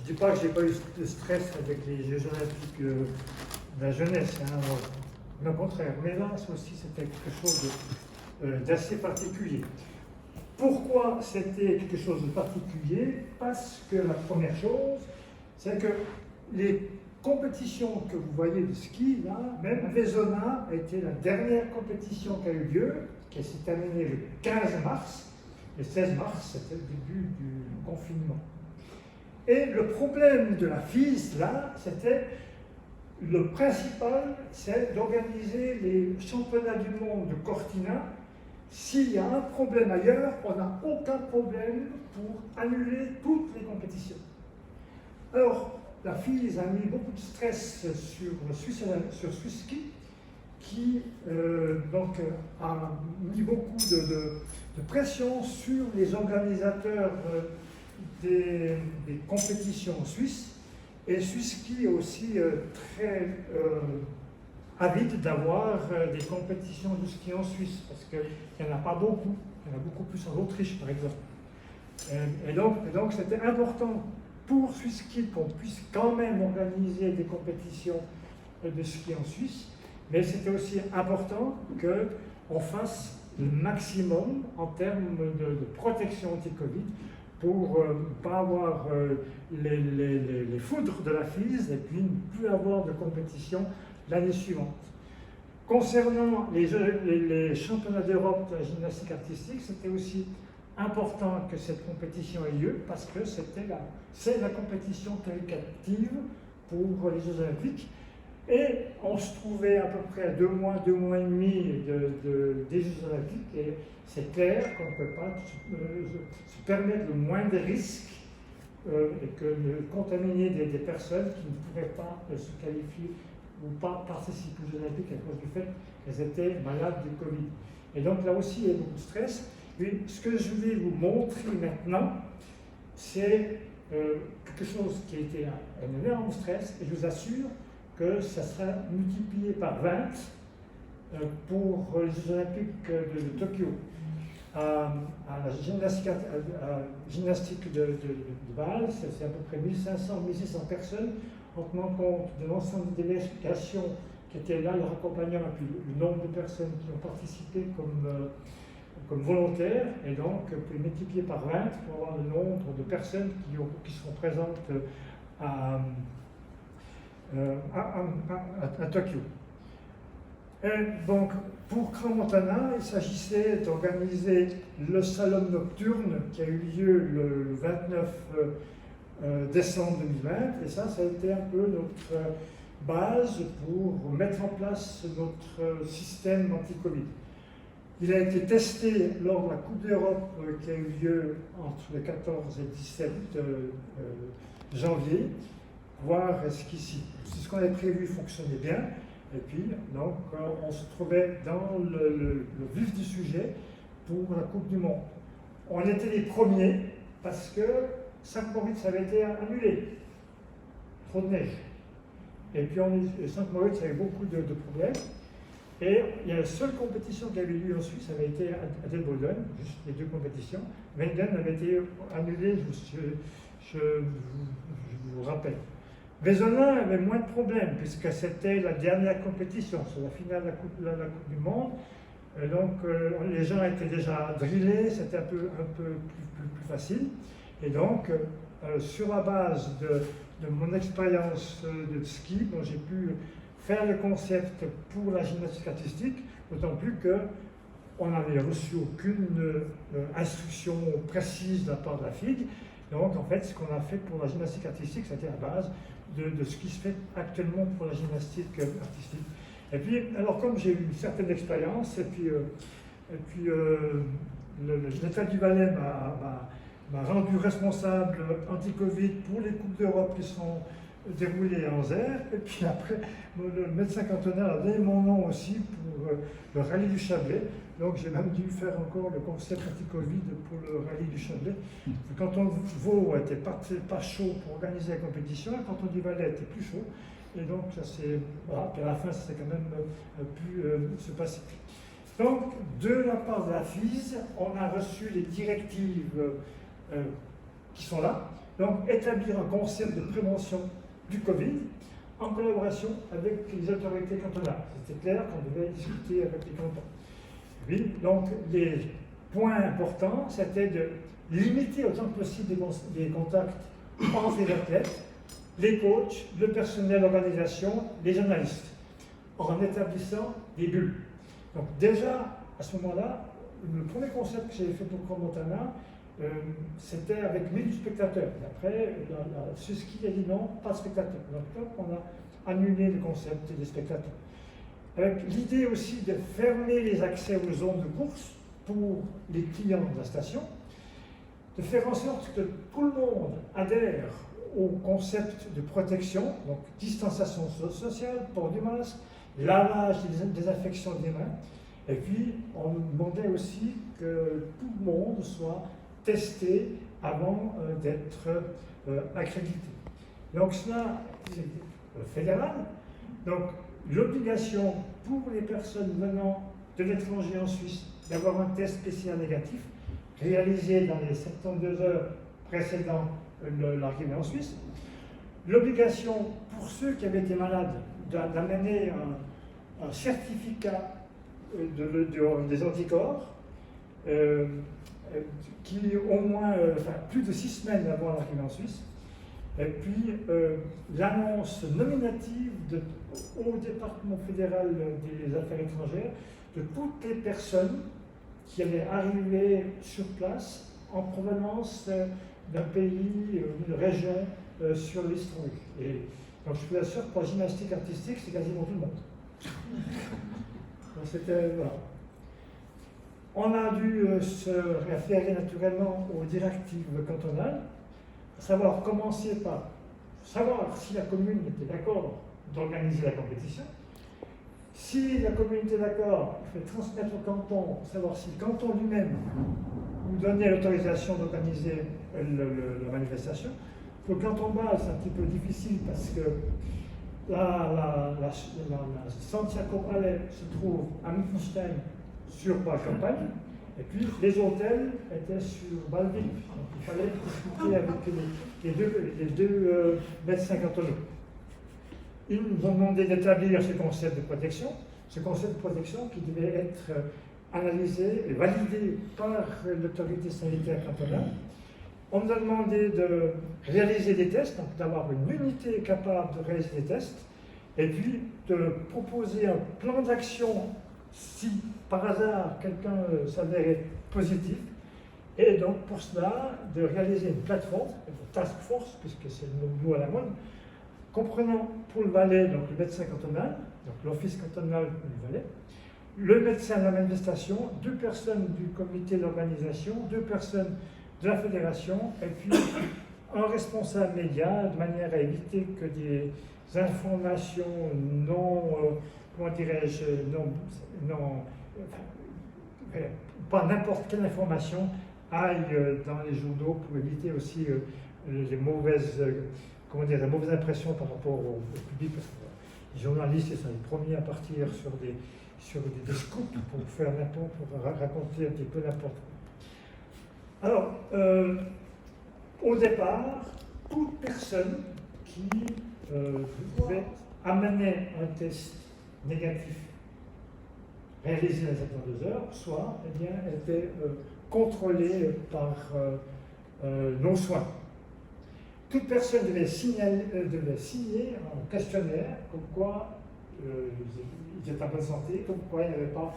Je ne dis pas que j'ai pas eu de stress avec les Jeux Olympiques de la jeunesse, hein, au contraire. Mais là, ça aussi, c'était quelque chose d'assez particulier. Pourquoi c'était quelque chose de particulier? Parce que la première chose, c'est que les compétitions que vous voyez de ski, là, même Vezona a été la dernière compétition qui a eu lieu, qui s'est terminée le 15 mars. Le 16 mars, c'était le début du confinement. Et le problème de la FIS, là, c'était le principal, c'est d'organiser les championnats du monde de Cortina. S'il y a un problème ailleurs, on n'a aucun problème pour annuler toutes les compétitions. Alors, la FIS a mis beaucoup de stress sur Swisski, qui donc, a mis beaucoup de pression sur les organisateurs des compétitions en Suisse. Et Swisski est aussi très avide d'avoir des compétitions de ski en Suisse, parce qu'il n'y en a pas beaucoup. Il y en a beaucoup plus en Autriche, par exemple. Et donc c'était important pour Swisski qu'on puisse quand même organiser des compétitions de ski en Suisse, mais c'était aussi important qu'on fasse le maximum en termes de protection anti-Covid pour ne pas avoir les foudres de la FIS et puis ne plus avoir de compétition l'année suivante. Concernant les championnats d'Europe de la gymnastique artistique, c'était aussi important que cette compétition ait lieu parce que c'est la compétition qualificative pour les Jeux Olympiques. Et on se trouvait à peu près à 2 mois et demi des Jeux Olympiques, et c'est clair qu'on ne peut pas se permettre le moins de risques et que de contaminer des personnes qui ne pourraient pas se qualifier ou pas participer aux Jeux Olympiques à cause du fait qu'elles étaient malades du Covid. Et donc là aussi, il y a beaucoup de stress. Et ce que je vais vous montrer maintenant, c'est quelque chose qui a été un énorme stress, et je vous assure que ça sera multiplié par 20 pour les Jeux Olympiques de Tokyo. À la gymnastique de base, c'est à peu près 1500-1600 personnes, en tenant compte de l'ensemble des délégations qui étaient là, leur accompagnant, et puis le nombre de personnes qui ont participé comme volontaires, et donc puis multiplié par 20 pour avoir le nombre de personnes qui seront présentes à Tokyo. Et donc, pour Crans-Montana, il s'agissait d'organiser le salon nocturne qui a eu lieu le 29 décembre 2020, et ça a été un peu notre base pour mettre en place notre système anti-Covid. Il a été testé lors de la Coupe d'Europe qui a eu lieu entre le 14 et 17 janvier, voir si ce qu'on avait prévu fonctionnait bien. Et puis, donc, on se trouvait dans le vif du sujet pour la Coupe du Monde. On était les premiers parce que Saint-Moritz avait été annulé. Trop de neige. Et puis, Saint-Moritz avait beaucoup de problèmes. Et il y a la seule compétition qui avait lieu en Suisse, avait été à Delboden, juste les 2 compétitions. Wengen avait été annulé, je vous rappelle. Vezona avait moins de problèmes, puisque c'était la dernière compétition, c'est la finale de la coupe du Monde. Et donc, les gens étaient déjà drillés, c'était un peu plus facile. Et donc, sur la base de mon expérience de ski, j'ai pu faire le concept pour la gymnastique artistique, d'autant plus qu'on n'avait reçu aucune instruction précise de la part de la FIG. Donc, en fait, ce qu'on a fait pour la gymnastique artistique, c'était la base de ce qui se fait actuellement pour la gymnastique artistique. Et puis, alors comme j'ai eu une certaine expérience, et puis l'État du Valais m'a rendu responsable anti-Covid pour les Coupes d'Europe qui sont déroulées en Zère, et puis après, le médecin cantonal a donné mon nom aussi pour le rallye du Chablais. Donc j'ai même dû faire encore le concept anti-Covid pour le rallye du Chablais. Le canton de Vaud était pas chaud pour organiser la compétition, le canton du Valais était plus chaud. Et donc ça c'est, voilà, puis à la fin ça s'est quand même pu se passer. Donc de la part de la FIS, on a reçu les directives qui sont là. Donc, établir un concept de prévention du Covid en collaboration avec les autorités cantonales. C'était clair qu'on devait discuter avec les cantons. Oui, donc, les points importants, c'était de limiter autant que possible des contacts entre les athlètes, les coachs, le personnel d'organisation, les journalistes, en établissant des bulles. Donc déjà, à ce moment-là, le premier concept que j'avais fait pour Crans-Montana, c'était avec 1000 spectateurs. Et après, la Suski a dit non, pas de spectateurs. Donc on a annulé le concept des spectateurs. Avec l'idée aussi de fermer les accès aux zones de course pour les clients de la station, de faire en sorte que tout le monde adhère au concept de protection, donc distanciation sociale, port du masque, lavage et désinfection des mains. Et puis, on nous demandait aussi que tout le monde soit testé avant d'être accrédité. Donc, cela, c'est fédéral. Donc, l'obligation pour les personnes venant de l'étranger en Suisse d'avoir un test PCR négatif réalisé dans les 72 heures précédant l'arrivée en Suisse. L'obligation pour ceux qui avaient été malades d'amener un certificat des anticorps qui au moins plus de 6 semaines avant l'arrivée en Suisse. Et puis l'annonce nominative au département fédéral des affaires étrangères de toutes les personnes qui allaient arriver sur place en provenance d'un pays, d'une région sur l'histoire. Et donc je vous assure que pour la gymnastique artistique, c'est quasiment tout le monde. Donc c'était, voilà. On a dû se référer naturellement aux directives cantonales, à savoir commencer par savoir si la commune était d'accord d'organiser la compétition. Si la commune était d'accord, il fallait transmettre au canton, savoir si le canton lui-même nous donnait l'autorisation d'organiser la manifestation. Pour le canton Bâle, c'est un petit peu difficile parce que la Santiago Palais se trouve à Mittenstein sur Bâle-Campagne, et puis les hôtels étaient sur Bâle-Ville. Donc il fallait discuter avec les deux médecins cantonaux. Ils nous ont demandé d'établir ce concept de protection qui devait être analysé et validé par l'autorité sanitaire cantonale. On nous a demandé de réaliser des tests, donc d'avoir une unité capable de réaliser des tests, et puis de proposer un plan d'action si par hasard quelqu'un s'avérait positif, et donc pour cela de réaliser une plateforme, une task force, puisque c'est le mot à la mode, comprenant pour le Valais donc le médecin cantonal, donc l'office cantonal du Valais, le médecin de la manifestation, 2 personnes du comité d'organisation, 2 personnes de la fédération, et puis un responsable média, de manière à éviter que des informations non, comment dirais-je, pas n'importe quelle information aille dans les journaux pour éviter aussi les mauvaises, la mauvaise impression par rapport au public, parce que les journalistes ils sont les premiers à partir sur des scoops pour faire n'importe, pour raconter un petit peu n'importe quoi. Alors, au départ, toute personne qui devait amener un test négatif réalisé dans les 72 heures, soit eh bien, était contrôlée par nos soins. Toute personne devait signer un questionnaire comme quoi ils étaient en bonne santé, comme quoi il n'y avait pas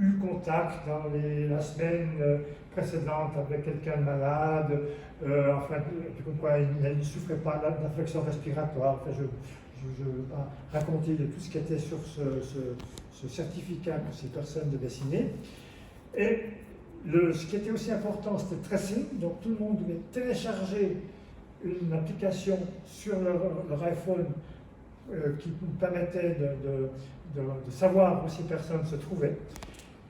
eu contact dans la semaine précédente avec quelqu'un de malade, comme quoi il ne souffrait pas d'infection respiratoire. Enfin, je ne veux pas raconter tout ce qui était sur ce certificat que ces personnes devaient signer. Et ce qui était aussi important, c'était le tracing, donc tout le monde devait télécharger une application sur leur iPhone qui nous permettait de savoir où ces personnes se trouvaient.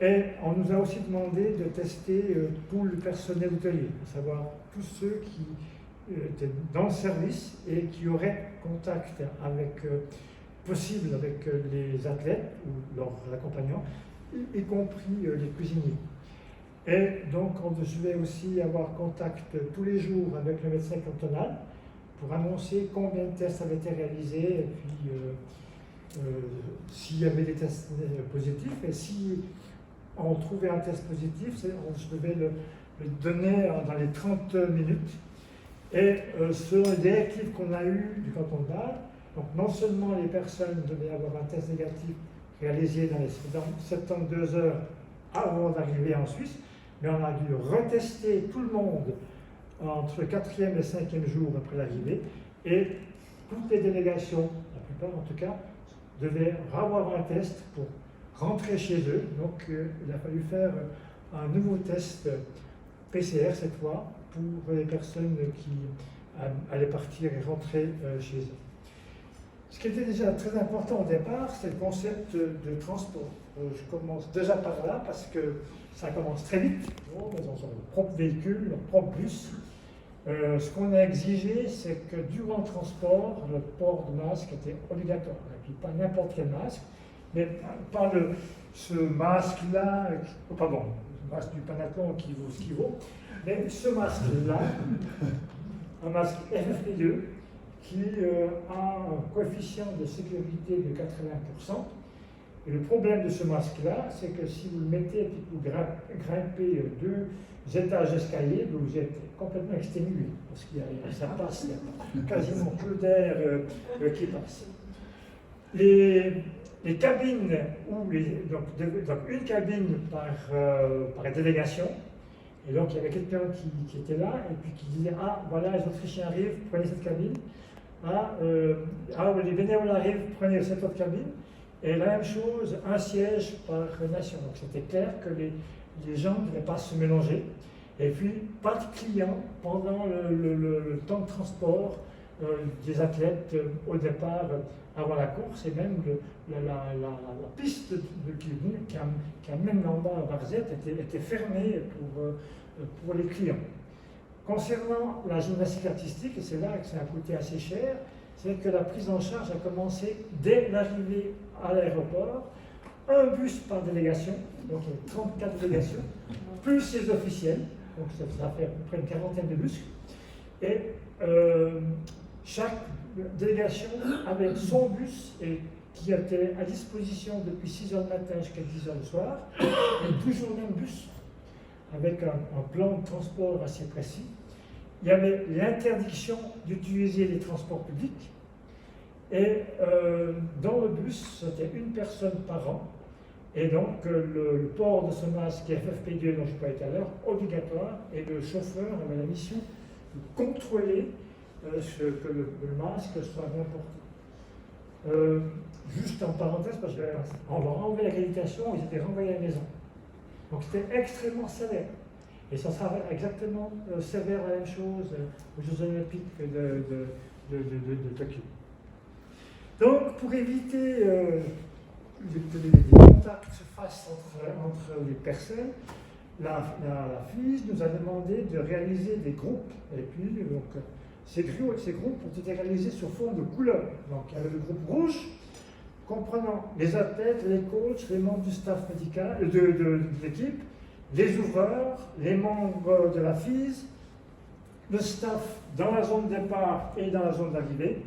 Et on nous a aussi demandé de tester tout le personnel hôtelier, à savoir tous ceux qui étaient dans le service et qui auraient contact possible avec les athlètes ou leurs accompagnants, y compris les cuisiniers. Et donc, on devait aussi avoir contact tous les jours avec le médecin cantonal pour annoncer combien de tests avaient été réalisés et puis s'il y avait des tests positifs. Et si on trouvait un test positif, on devait le donner dans les 30 minutes. Et selon les directives qu'on a eues du canton de Bâle, donc non seulement les personnes devaient avoir un test négatif réalisé dans les 72 heures avant d'arriver en Suisse, mais on a dû retester tout le monde entre le 4e et le 5e jour après l'arrivée, et toutes les délégations, la plupart en tout cas, devaient avoir un test pour rentrer chez eux. Donc il a fallu faire un nouveau test PCR cette fois pour les personnes qui allaient partir et rentrer chez eux. Ce qui était déjà très important au départ, c'est le concept de transport. Je commence déjà par là parce que ça commence très vite. Ils ont leur propre véhicule, leur propre bus. Ce qu'on a exigé, c'est que durant le transport, le port de masque était obligatoire. Et puis pas n'importe quel masque, mais pas ce masque-là, pardon, le masque du Panathlon qui vaut ce qu'il vaut, mais ce masque-là, un masque FFP2, qui a un coefficient de sécurité de 80%. Et le problème de ce masque-là, c'est que si vous le mettez et que vous grimpez 2 étages d'escalier, vous êtes complètement exténué, parce que ça passe, il y a quasiment plus d'air qui passe. Les cabines, donc une cabine par délégation, et donc il y avait quelqu'un qui était là, et puis qui disait « Ah, voilà, les Autrichiens arrivent, prenez cette cabine. Les bénévoles arrivent, prenez cette autre cabine. » Et la même chose, un siège par nation. Donc c'était clair que les gens ne devaient pas se mélanger. Et puis, pas de clients pendant le temps de transport des athlètes au départ avant la course, et même la piste qui amène en bas à Varzette était fermée pour les clients. Concernant la gymnastique artistique, et c'est là que ça a coûté assez cher, c'est que la prise en charge a commencé dès l'arrivée à l'aéroport, un bus par délégation, donc il y a 34 délégations, plus les officiels, donc ça fait à peu près une quarantaine de bus, et chaque délégation avait son bus et qui était à disposition depuis 6 h du matin jusqu'à 10 h le soir, et toujours le même bus, avec un plan de transport assez précis. Il y avait l'interdiction d'utiliser les transports publics, et dans le bus, c'était une personne par an, et donc le port de ce masque FFP2 dont je parlais tout à l'heure, obligatoire, et le chauffeur avait la mission de contrôler que le masque soit bien porté. Juste en parenthèse, parce qu'on leur a enlevé l'accréditation, ils étaient renvoyés à la maison. Donc c'était extrêmement sévère. Et ça sera exactement sévère la même chose aux Jeux Olympiques de Tokyo. Donc, pour éviter que les contacts se fassent entre les personnes, la FIS nous a demandé de réaliser des groupes. Et puis, donc, ces groupes ont été réalisés sur fond de couleurs. Donc, il y avait le groupe rouge, comprenant les athlètes, les coachs, les membres du staff médical, de l'équipe, les ouvreurs, les membres de la FIS, le staff dans la zone de départ et dans la zone d'arrivée,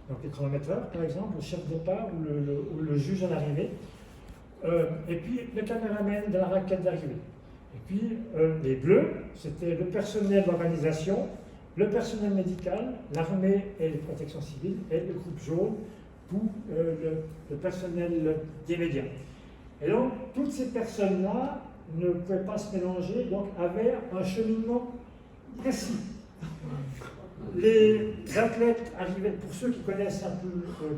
donc les chronométreurs par exemple, le chef de départ ou le juge à l'arrivée, et puis le caméraman de la raquette d'arrivée. Et puis les bleus, c'était le personnel d'organisation, le personnel médical, l'armée et les protections civiles, et le groupe jaune pour le personnel des médias. Et donc toutes ces personnes-là ne pouvaient pas se mélanger, donc avaient un cheminement précis. Les athlètes arrivaient, pour ceux qui connaissent un peu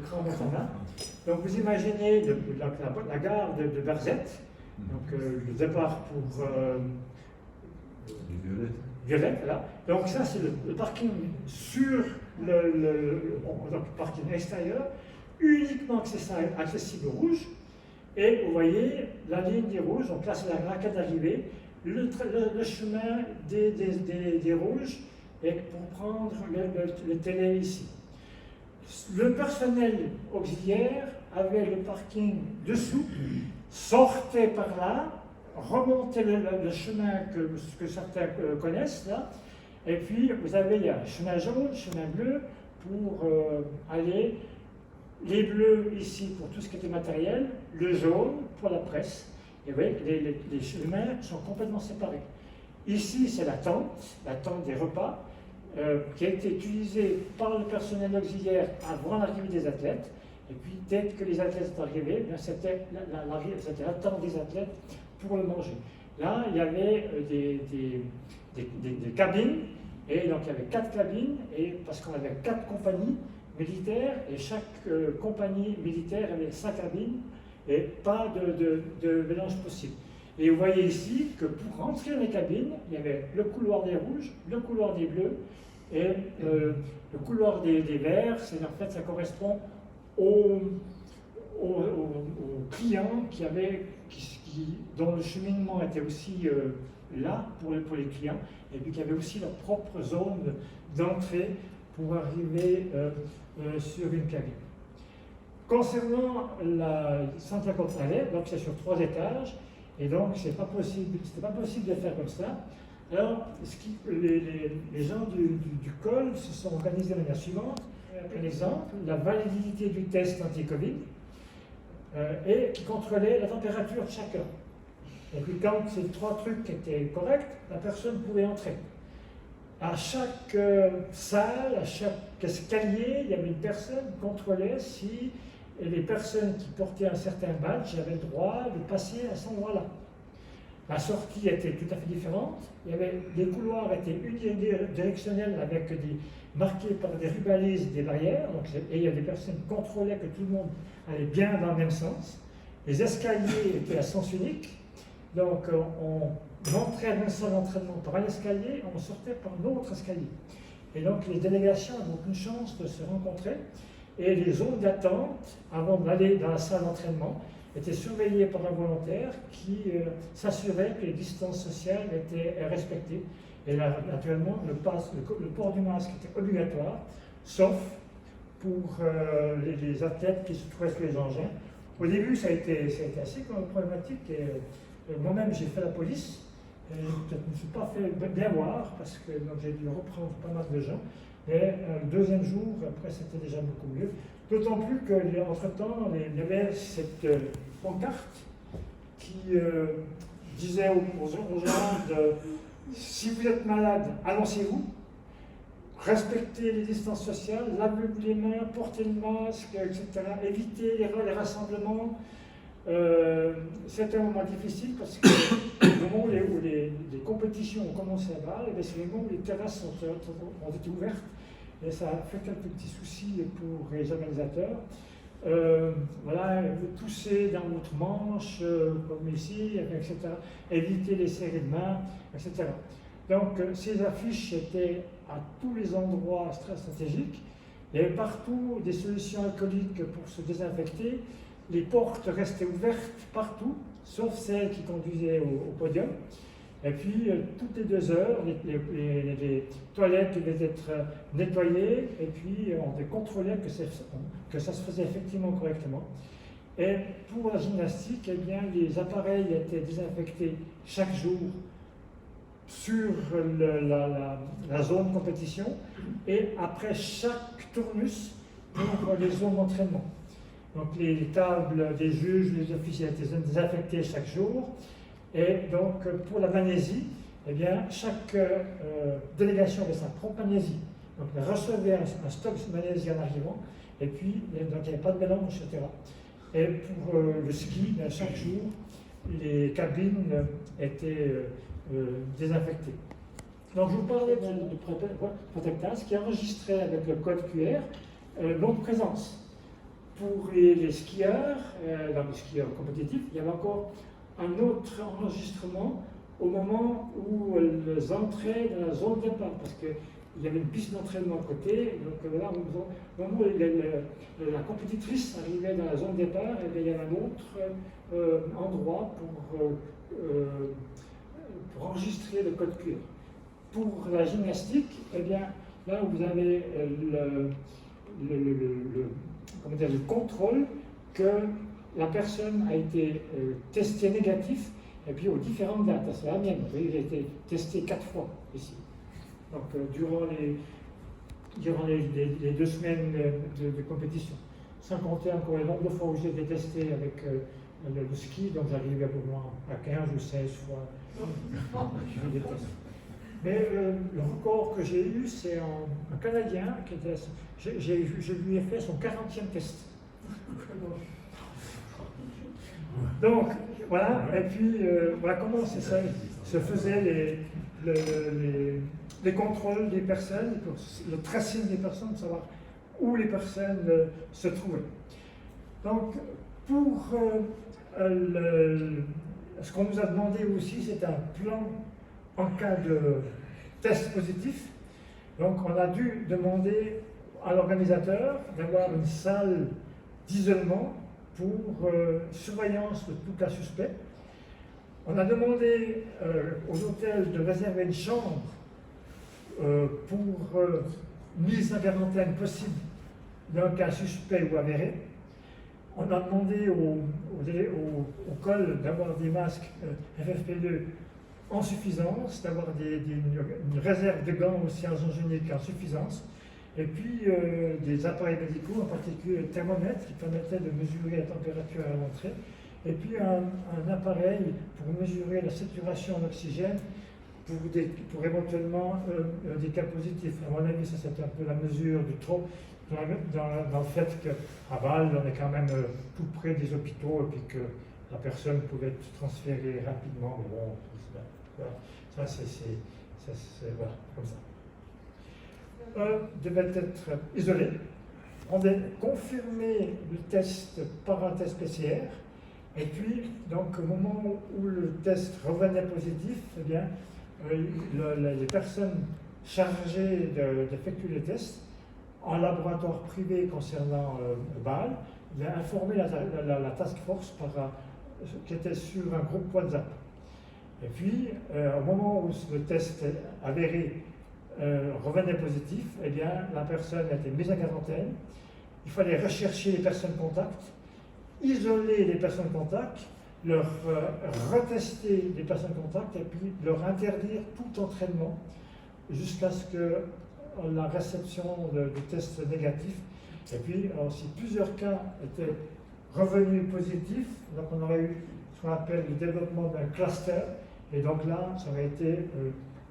Crans-Montana, donc vous imaginez la gare de Varzette, donc le départ pour Violette, là. Donc ça c'est le parking sur le parking extérieur, uniquement accessible au rouge. Et vous voyez la ligne des rouges, donc là c'est la raquette d'arrivée, le chemin des rouges, et pour prendre le télé ici. Le personnel auxiliaire avait le parking dessous, sortait par là, remontez le chemin que certains connaissent là, et puis vous avez il y a chemin jaune, chemin bleu pour aller, les bleus ici pour tout ce qui était matériel, le jaune pour la presse. Et vous voyez, les chemins sont complètement séparés. Ici, c'est la tente des repas, qui a été utilisée par le personnel auxiliaire avant l'arrivée des athlètes. Et puis, dès que les athlètes sont arrivés, c'était la tente des athlètes pour le manger. Là, il y avait des cabines, et donc il y avait 4 cabines, et parce qu'on avait 4 compagnies militaires, et chaque compagnie militaire avait sa cabine, et pas de mélange possible. Et vous voyez ici que pour rentrer dans les cabines, il y avait le couloir des rouges, le couloir des bleus, et le couloir des verts. En fait, ça correspond aux clients dont le cheminement était aussi là pour les clients, et puis qui avaient aussi leur propre zone d'entrée pour arriver sur une cabine. Concernant la Santiago Palais, donc c'est sur 3 étages, et donc c'était pas possible de faire comme ça. Alors, les gens du col se sont organisés de la manière suivante. Un exemple, la validité du test anti-Covid, et qui contrôlait la température de chacun. Et puis quand ces 3 trucs étaient corrects, la personne pouvait entrer. À chaque salle, à chaque escalier, il y avait une personne qui contrôlait si les personnes qui portaient un certain badge avaient le droit de passer à cet endroit-là. La sortie était tout à fait différente. Les couloirs étaient unidirectionnels marqués par des rubalises, des barrières. Et il y a des personnes qui contrôlaient que tout le monde allait bien dans le même sens. Les escaliers étaient à sens unique. Donc on entrait dans une salle d'entraînement par un escalier, on sortait par un autre escalier. Et donc les délégations avaient aucune chance de se rencontrer. Et les zones d'attente, avant d'aller dans la salle d'entraînement, étaient surveillées par un volontaire qui s'assurait que les distances sociales étaient respectées. Et là, naturellement, le port du masque était obligatoire, sauf pour les athlètes qui se trouvaient sur les engins. Au début, ça a été assez problématique. Moi-même, j'ai fait la police. Je ne me suis pas fait bien voir parce que j'ai dû reprendre pas mal de gens. Mais le deuxième jour, après, c'était déjà beaucoup mieux. D'autant plus qu'entre-temps, il y avait cette pancarte qui disait aux gens si vous êtes malade, annoncez-vous, respectez les distances sociales, lavez-vous les mains, portez le masque, etc. Évitez les rassemblements. C'était un moment difficile parce que le moment où les compétitions ont commencé à bas, c'est le moment où les terrasses ont été ouvertes. Et ça a fait quelques petits soucis pour les organisateurs. Voilà, vous toussez dans votre manche, comme ici, etc. Évitez les serrées de main, etc. Donc, ces affiches étaient à tous les endroits très stratégiques. Il y avait partout des solutions alcooliques pour se désinfecter. Les portes restaient ouvertes partout, sauf celles qui conduisaient au podium. Et puis, toutes les 2 heures, les toilettes devaient être nettoyées, et puis on contrôlait que ça se faisait effectivement correctement. Et pour la gymnastique, eh bien, les appareils étaient désinfectés chaque jour sur la zone compétition, et après chaque tournus pour les zones d'entraînement. Donc les tables des juges, les officiers étaient désinfectés chaque jour. Et donc, pour la magnésie, eh bien, chaque délégation avait sa propre magnésie. Donc, elle recevait un stock de magnésie en arrivant, et puis, donc, il n'y avait pas de mélange, etc. Et pour le ski, chaque jour, les cabines étaient désinfectées. Donc, je vous parlais de Protectas qui enregistrait avec le code QR notre présence. Pour les skieurs, dans les skieurs compétitifs, il y avait encore un autre enregistrement au moment où elles entraient dans la zone de départ, parce qu'il y avait une piste d'entraînement à côté. Donc là, au moment où la compétitrice arrivait dans la zone de départ, et il y avait un autre endroit pour enregistrer le code QR. Pour la gymnastique, eh bien, là où vous avez le contrôle que la personne a été testée négatif, et puis aux différentes dates. C'est la mienne. Vous voyez, j'ai été testé 4 fois ici. Donc, durant les 2 semaines de compétition. Sans compter encore le nombre de fois où j'ai été testé avec le ski, donc j'arrivais pour moi à 15 ou 16 fois. Je fais des tests. Mais le record que j'ai eu, c'est un Canadien qui était. Je lui ai fait son 40e test. Donc, voilà, et puis voilà comment se faisaient les contrôles des personnes, le tracing des personnes, de savoir où les personnes se trouvaient. Donc, pour ce qu'on nous a demandé aussi, c'est un plan en cas de test positif. Donc, on a dû demander à l'organisateur d'avoir une salle d'isolement pour surveillance de tout cas suspect. On a demandé aux hôtels de réserver une chambre pour mise en quarantaine possible d'un cas suspect ou avéré. On a demandé au col d'avoir des masques FFP2 en suffisance, d'avoir une réserve de gants aussi en sens unique en suffisance, et puis des appareils médicaux, en particulier le thermomètre qui permettait de mesurer la température à l'entrée, et puis un appareil pour mesurer la saturation en oxygène pour éventuellement des cas positifs. À mon avis, ça c'est un peu la mesure du trop, dans le fait qu'à Bâle, on est quand même tout près des hôpitaux et puis que la personne pouvait être transférée rapidement. Mais bon, voilà. Ça c'est voilà, comme ça. Devait être isolé. On a confirmé le test par un test PCR. Et puis, donc, au moment où le test revenait positif, eh bien, les personnes chargées d'effectuer le test en laboratoire privé concernant Bâle, a informé la task force qui était sur un groupe WhatsApp. Et puis, au moment où le test avéré revenait positif, eh bien, la personne a été mise en quarantaine. Il fallait rechercher les personnes contacts, isoler les personnes contacts, leur retester les personnes contacts et puis leur interdire tout entraînement jusqu'à ce que la réception du test négatif. Et puis, si plusieurs cas étaient revenus positifs, donc on aurait eu ce qu'on appelle le développement d'un cluster, et donc là, ça aurait été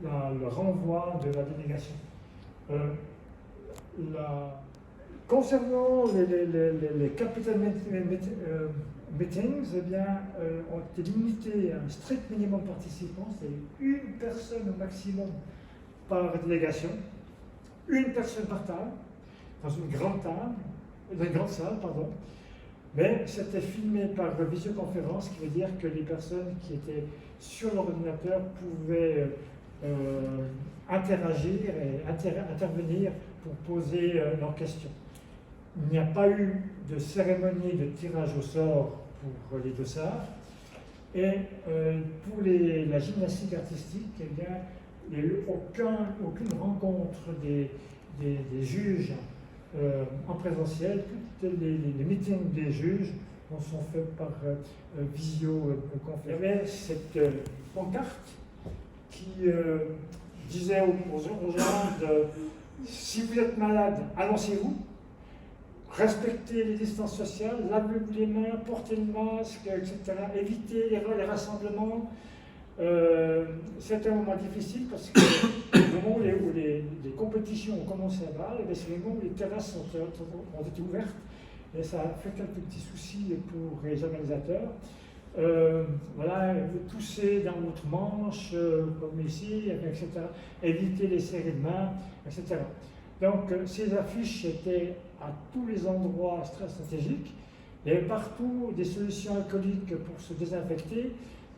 le renvoi de la délégation. Concernant les capital meetings, eh bien, ont été limités à un strict minimum de participants, c'est une personne au maximum par délégation, une personne par table, dans une grande salle, pardon. Mais c'était filmé par visioconférence, ce qui veut dire que les personnes qui étaient sur l'ordinateur pouvaient interagir et intervenir pour poser leurs questions. Il n'y a pas eu de cérémonie de tirage au sort pour les dossards. Et pour la gymnastique artistique, eh bien, il n'y a eu aucune rencontre des juges en présentiel. Tous les meetings des juges sont faits par visioconférence. Il y avait cette pancarte qui disait aux gens si vous êtes malade, annoncez-vous. Respectez les distances sociales, lavez-vous les mains, portez le masque, etc. Évitez les rassemblements. C'était un moment difficile parce que le moment où les compétitions ont commencé à Bâle, c'est le moment où les terrasses ont été ouvertes. Et ça a fait quelques petits soucis pour les organisateurs. Voilà, vous toussez dans votre manche, comme ici, etc. Évitez les serrées de main, etc. Donc, ces affiches étaient à tous les endroits très stratégiques. Il y avait partout des solutions alcooliques pour se désinfecter.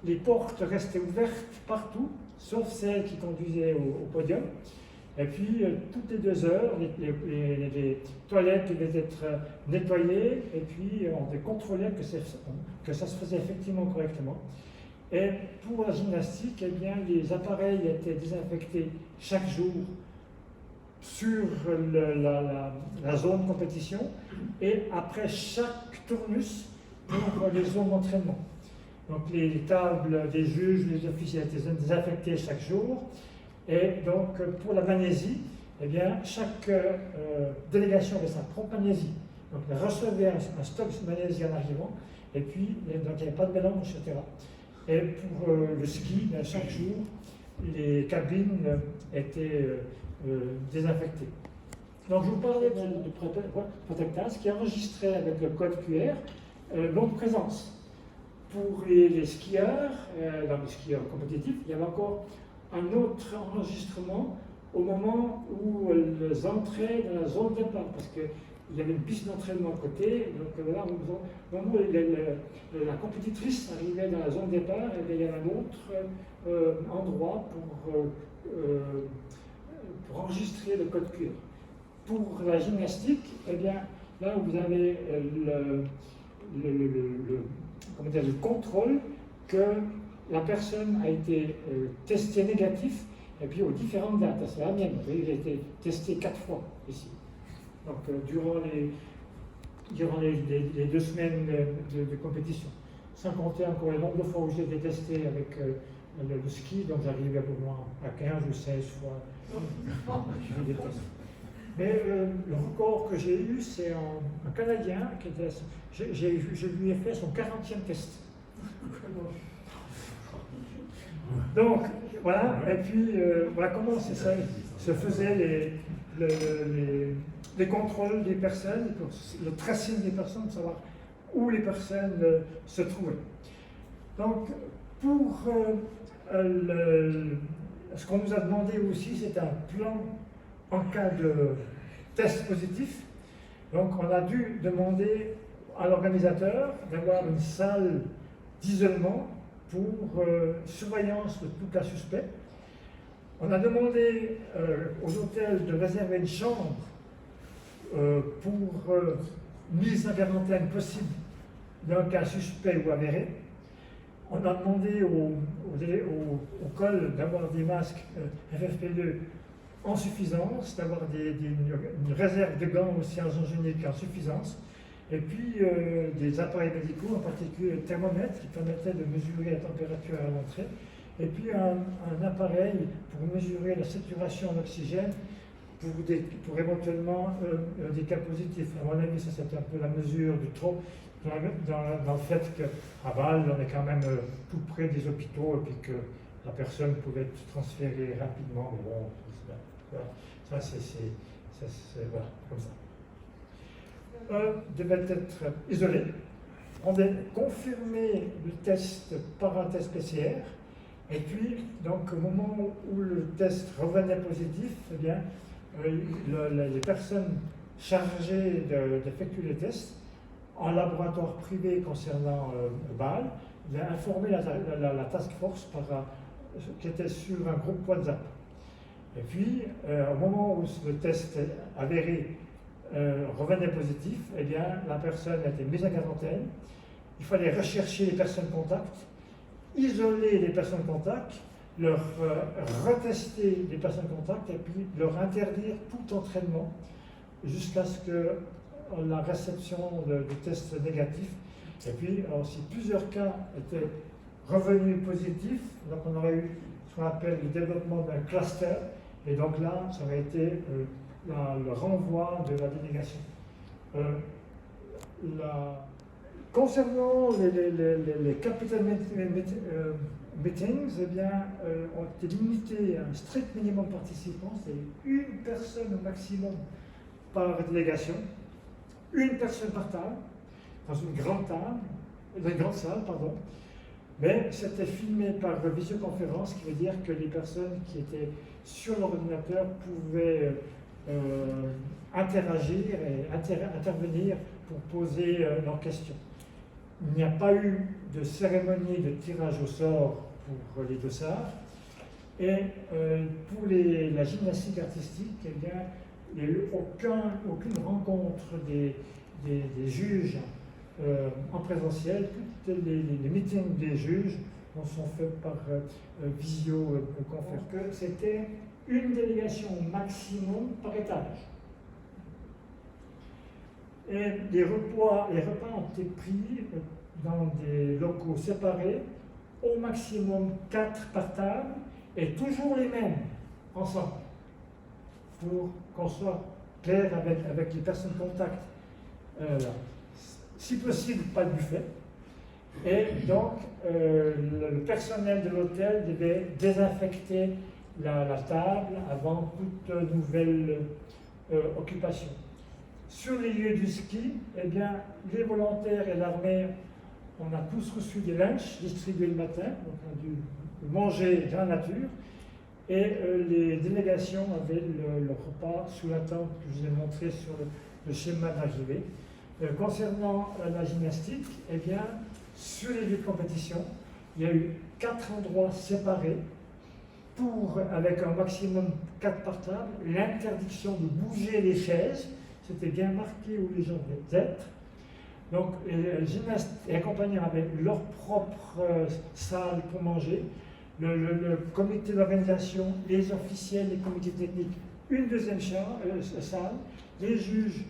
Les portes restaient ouvertes partout, sauf celles qui conduisaient au podium. Et puis, toutes les 2 heures, les toilettes devaient être nettoyées et puis on contrôlait que ça se faisait effectivement correctement. Et pour la gymnastique, eh bien, les appareils étaient désinfectés chaque jour sur la zone compétition et après chaque tournus pour les zones d'entraînement. Donc les tables des juges, les officiers étaient désinfectés chaque jour. Et donc pour la magnésie, eh bien, chaque délégation avait sa propre magnésie. Donc elle recevait un stock de magnésie en arrivant, et puis donc, il n'y avait pas de mélange, etc. Et pour le ski, chaque jour, les cabines étaient désinfectées. Donc je vous parlais de Protectas qui enregistrait avec le code QR longue présence. Pour les skieurs, dans les skieurs compétitifs, il y avait encore un autre enregistrement au moment où elles entraient dans la zone de départ, parce qu'il y avait une piste d'entraînement à côté, donc là, au moment où la compétitrice arrivait dans la zone de départ, et il y avait un autre endroit pour enregistrer le code QR. Pour la gymnastique, eh bien, là où vous avez le contrôle que la personne a été testée négatif, et puis aux différentes dates. C'est la mienne, vous voyez, j'ai été testé 4 fois ici. Donc durant les 2 semaines de compétition. Sans compter encore le nombre de fois où j'ai été testé avec le ski, donc j'arrivais au moins à 15 ou 16 fois. Je déteste. Mais le record que j'ai eu, c'est un Canadien qui était. Je lui ai fait son 40e test. Donc, voilà, et puis voilà comment se faisaient les contrôles des personnes, le tracing des personnes, pour savoir où les personnes se trouvaient. Donc, pour ce qu'on nous a demandé aussi, c'est un plan en cas de test positif. Donc, on a dû demander à l'organisateur d'avoir une salle d'isolement pour surveillance de tout cas suspect. On a demandé aux hôtels de réserver une chambre pour mise en quarantaine possible d'un cas suspect ou avéré. On a demandé au col d'avoir des masques FFP2 en suffisance, d'avoir une réserve de gants aussi en génique en suffisance, et puis des appareils médicaux, en particulier le thermomètre qui permettait de mesurer la température à l'entrée, et puis un appareil pour mesurer la saturation en oxygène pour éventuellement des cas positifs. À mon avis, ça c'était un peu la mesure du trop, dans le fait qu'à Bâle, on est quand même tout près des hôpitaux et puis que la personne pouvait être transférée rapidement. Mais bon, ça c'est voilà, comme ça. Devait être isolé. On a confirmé le test par un test PCR. Et puis, donc, au moment où le test revenait positif, eh bien, les personnes chargées d'effectuer le test en laboratoire privé concernant Bâle avaient informé la task force qui était sur un groupe WhatsApp. Et puis, au moment où le test avéré revenait positif, eh bien, la personne a été mise en quarantaine. Il fallait rechercher les personnes contacts, isoler les personnes contacts, leur retester les personnes contacts et puis leur interdire tout entraînement jusqu'à ce que la réception du test négatif. Et puis, si plusieurs cas étaient revenus positifs, donc on aurait eu ce qu'on appelle le développement d'un cluster, et donc là, ça aurait été le renvoi de la délégation. Concernant les capital meetings, eh bien, ont été limités à un strict minimum de participants, c'est une personne au maximum par délégation, une personne par table, dans une grande salle, pardon. Mais c'était filmé par visioconférence, ce qui veut dire que les personnes qui étaient sur l'ordinateur pouvaient interagir et intervenir pour poser leurs questions. Il n'y a pas eu de cérémonie de tirage au sort pour les dossards. Et pour la gymnastique artistique, eh bien, il n'y a eu aucune rencontre des juges en présentiel. Tous les meetings des juges sont faits par visioconférence. C'était une délégation maximum par étage. Et les repas ont été pris dans des locaux séparés, au maximum 4 par table, et toujours les mêmes, ensemble, pour qu'on soit clair avec les personnes contact. Si possible, pas de buffet. Et donc, le personnel de l'hôtel devait désinfecter la table avant toute nouvelle occupation. Sur les lieux du ski, eh bien, les volontaires et l'armée, on a tous reçu des lunchs distribués le matin, donc on a dû manger dans la nature, et les délégations avaient le repas sous la tente que je vous ai montré sur le schéma d'arrivée. Concernant la gymnastique, eh bien, sur les lieux de compétition, il y a eu 4 endroits séparés avec un maximum 4 par table, l'interdiction de bouger les chaises, c'était bien marqué où les gens devaient être. Donc les gymnastes et accompagnants avaient leur propre salle pour manger. Le comité d'organisation, les officiels, les comités techniques, une deuxième salle, les juges,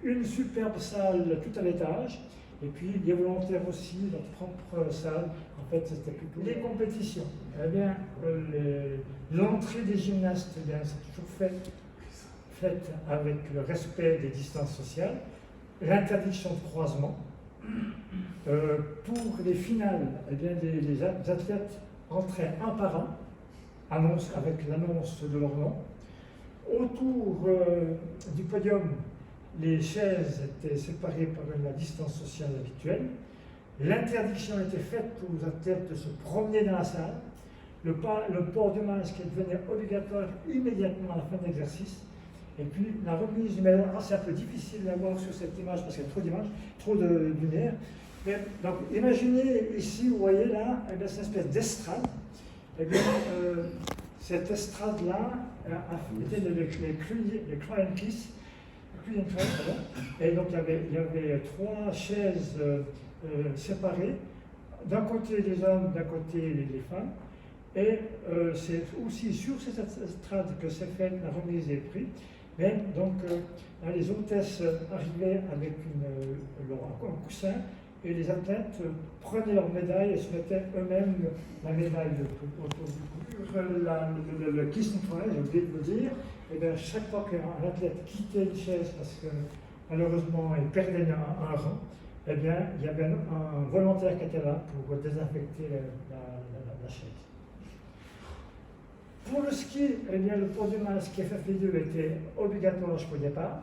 une superbe salle tout à l'étage, et puis les volontaires aussi, leur propre salle. En fait, c'était plutôt les compétitions. Eh bien, l'entrée des gymnastes, eh bien, c'est toujours faite avec le respect des distances sociales, l'interdiction de croisement. Pour les finales, eh bien, les athlètes entraient un par un, avec l'annonce de leur nom. Autour du podium, les chaises étaient séparées par la distance sociale habituelle. L'interdiction était faite pour les athlètes de se promener dans la salle. Le port du masque devenait obligatoire immédiatement à la fin de l'exercice. Et puis la remise du médaille, c'est un peu difficile à voir sur cette image parce qu'il y a trop d'images, trop de lumière. Donc imaginez ici, vous voyez là, c'est une espèce d'estrade. Et bien, cette estrade-là était les cry and kiss. Et donc il y avait 3 chaises séparées, d'un côté les hommes, d'un côté les femmes. Et c'est aussi sur cette estrade que s'est faite la remise des prix. Mais donc les hôtesses arrivaient avec un coussin et les athlètes prenaient leur médaille et se mettaient eux-mêmes la médaille autour du cou. Le kiss and try, j'ai oublié de vous dire, et bien chaque fois qu'un athlète quittait une chaise parce que malheureusement il perdait un rang, eh bien il y avait un volontaire qui était là pour désinfecter la chaise. Pour le ski, eh bien, le port du masque FFP2 était obligatoire jusqu'au départ.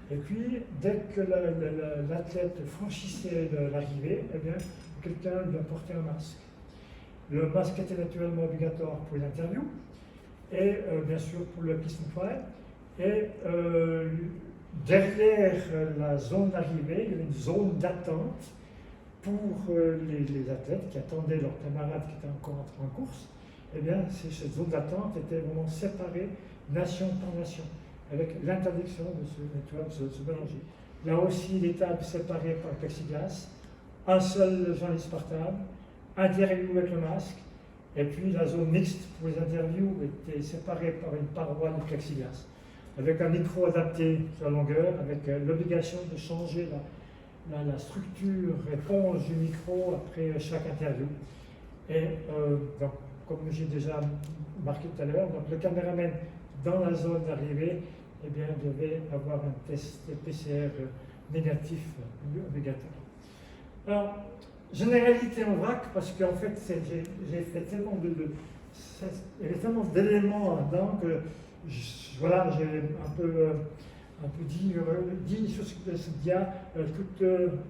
Et puis, dès que l'athlète franchissait l'arrivée, eh bien, quelqu'un lui apportait un masque. Le masque était naturellement obligatoire pour les interviews et bien sûr pour le kiss and try. Et derrière la zone d'arrivée, il y avait une zone d'attente pour les athlètes qui attendaient leurs camarades qui étaient encore en course. Eh bien, cette zone d'attente était vraiment séparée nation par nation, avec l'interdiction de se mélanger. Là aussi, les tables séparées par le plexiglas, un seul journaliste par table, interview avec le masque, et puis la zone mixte pour les interviews était séparée par une paroi de plexiglas, avec un micro adapté sur la longueur, avec l'obligation de changer la structure éponge du micro après chaque interview. Et donc, comme j'ai déjà marqué tout à l'heure, donc le caméraman dans la zone d'arrivée eh bien, devait avoir un test PCR négatif obligatoire. Alors, généralité en vrac, parce qu'en fait, j'ai fait tellement il y avait tellement d'éléments là-dedans que voilà, j'ai un peu dit sur ce dia tout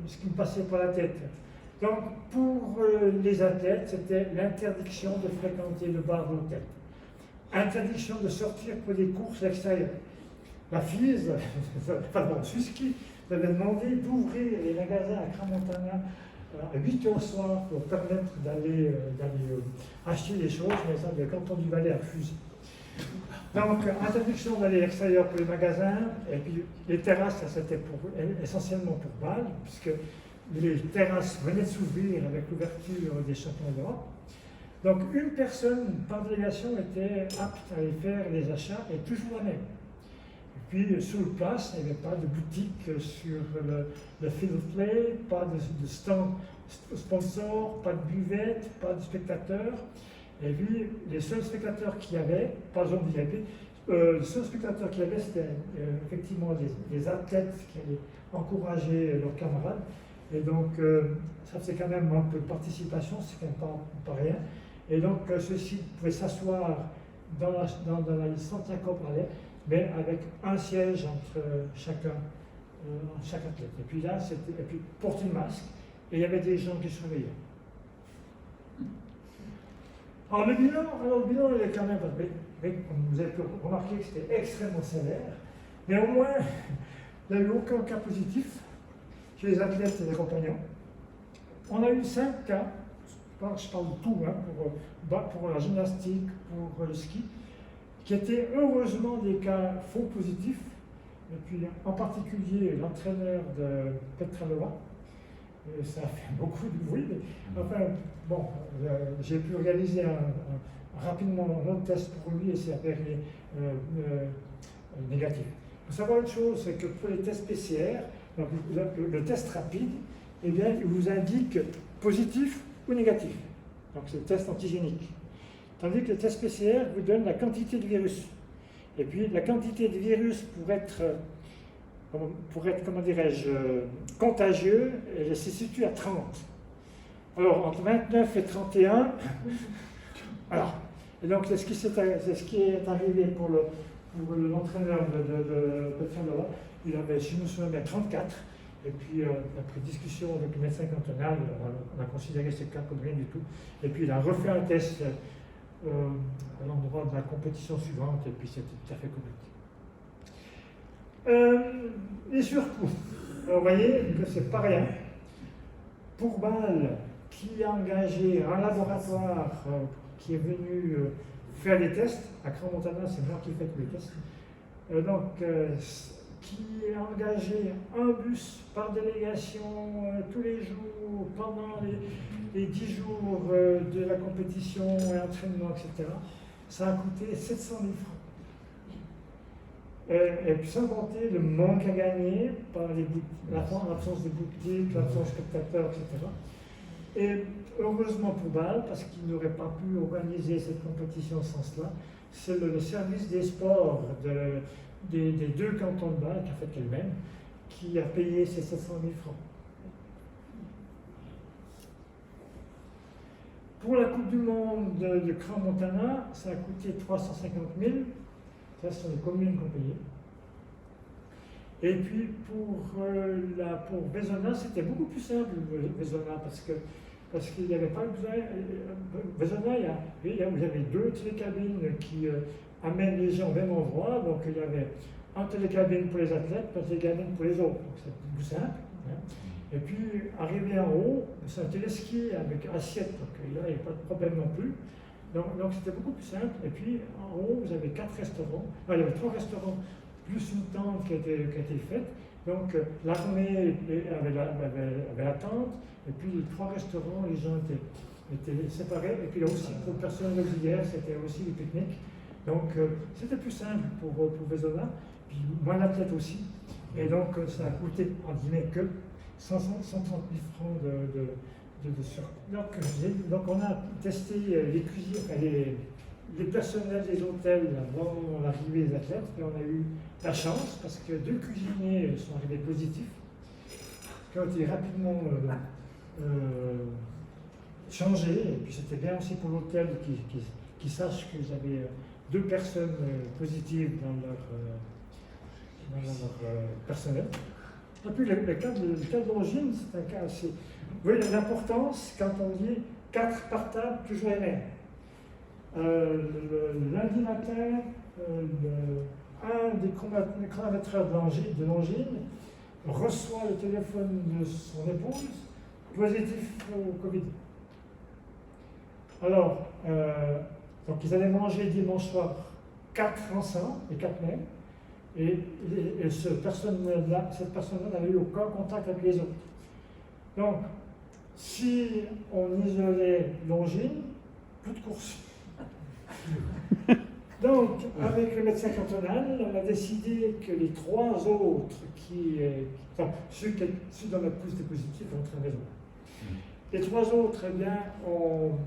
ce qui me passait par la tête. Donc, pour les athlètes, c'était l'interdiction de fréquenter le bar de l'hôtel. Interdiction de sortir pour des courses à l'extérieur. La FIS, Suski, avait demandé d'ouvrir les magasins à Crans-Montana à 8 h au soir pour permettre d'aller acheter des choses, mais ça, le canton du Valais a refusé. Donc, interdiction d'aller à l'extérieur pour les magasins, et puis les terrasses, ça c'était essentiellement pour Bâle, puisque les terrasses venaient de s'ouvrir avec l'ouverture des championnats d'Europe. Donc une personne par délégation était apte à aller faire les achats, et toujours la même. puis sur place, il n'y avait pas de boutique sur le field of play, pas de stand sponsor, pas de buvette, pas de spectateurs. Et puis les seuls spectateurs qu'il y avait, pas zone VIP, les seuls spectateurs qu'il y avait, c'était effectivement des athlètes qui allaient encourager leurs camarades. Et donc ça faisait quand même un peu de participation, c'est quand même pas rien. Et donc ceux-ci pouvaient s'asseoir dans la licence palais, mais avec un siège entre chaque athlète. Et puis là, et puis porter le masque, et il y avait des gens qui surveillaient. Alors le bilan, il est quand même, mais comme vous avez pu remarquer que c'était extrêmement sévère, mais au moins, il n'y a eu aucun cas positif chez les athlètes et les compagnons. On a eu 5 cas, je parle de tout, hein, pour la gymnastique, pour le ski, qui étaient heureusement des cas faux positifs, et puis en particulier l'entraîneur de Petralova. Ça a fait beaucoup de bruit, mais enfin, bon, j'ai pu réaliser rapidement un autre test pour lui et c'est avéré négatif. Il faut savoir une chose, c'est que pour les tests PCR, donc le test rapide, eh bien, il vous indique positif ou négatif. Donc c'est le test antigénique. Tandis que le test PCR vous donne la quantité de virus. Et puis la quantité de virus pour être comment dirais-je, contagieux, elle se situe à 30. Alors entre 29 et 31, alors, et donc c'est ce qui est arrivé pour l'entraîneur de Petralova. Il avait, si je me souviens bien, 34. Et puis, après discussion avec le médecin cantonal, on a considéré ce cas comme rien du tout. Et puis, il a refait un test à l'endroit de la compétition suivante, et puis c'était tout à fait correct. Et surtout, vous voyez que c'est pas rien. Pour Bâle, qui a engagé un laboratoire qui est venu faire des tests, à Crans-Montana, c'est moi qui fais tous les tests, qui a engagé un bus par délégation tous les jours, pendant les 10 jours de la compétition et entraînement, etc. Ça a coûté 700 000 francs. Et puis sans compter le manque à gagner par l'absence de boutiques, l'absence de spectateurs, etc. Et heureusement pour Bâle, parce qu'il n'aurait pas pu organiser cette compétition sans cela, c'est le service des sports des 2 cantons de Bâle, qui a fait elle-même, qui a payé ces 700 000 francs. Pour la Coupe du Monde de Crans-Montana, ça a coûté 350 000. Ça, ce sont les communes qui ont payé. Et puis pour Vézona, c'était beaucoup plus simple, Vézona, parce qu'il n'y avait pas besoin. Vézona, vous avez 2 télécabines qui amènent les gens au même endroit. Donc il y avait un télécabine pour les athlètes, un télécabine pour les autres. Donc c'est plus simple. Hein. Et puis arrivé en haut, c'est un téléski avec assiette, donc là il n'y a pas de problème non plus. Donc c'était beaucoup plus simple. Et puis en haut, vous avez 4 restaurants. Il y avait 3 restaurants, plus une tente qui a été faite. Donc l'armée avait la tente, et puis les 3 restaurants, les gens étaient séparés. Et puis là aussi, pour le personnel auxiliaire, c'était aussi les pique-niques. Donc c'était plus simple pour Vézona, puis moins d'athlètes aussi. Et donc ça a coûté, en guillemets, que 130 000 francs de sur. Donc on a testé les cuisines, enfin, les personnels des hôtels avant l'arrivée des athlètes, et on a eu la chance parce que 2 cuisiniers sont arrivés positifs, qui ont été rapidement changés, et puis c'était bien aussi pour l'hôtel qui sache qu'ils avaient 2 personnes positives dans leur personnel. Et puis le cas d'origine, c'est un cas assez. Vous voyez l'importance quand on dit 4 par table, toujours les mêmes. Le lundi matin, un des chronométreurs de Longines reçoit le téléphone de son épouse, positif au Covid. Alors, donc ils allaient manger dimanche soir 4 ensemble, les 4 mêmes, et cette personne-là n'avait eu aucun contact avec les autres. Donc, si on isolait Longines, plus de course. Donc, avec le médecin cantonal, on a décidé que les 3 autres enfin, ceux dont la pousse était positive rentrent à la maison. Les 3 autres, eh bien, ont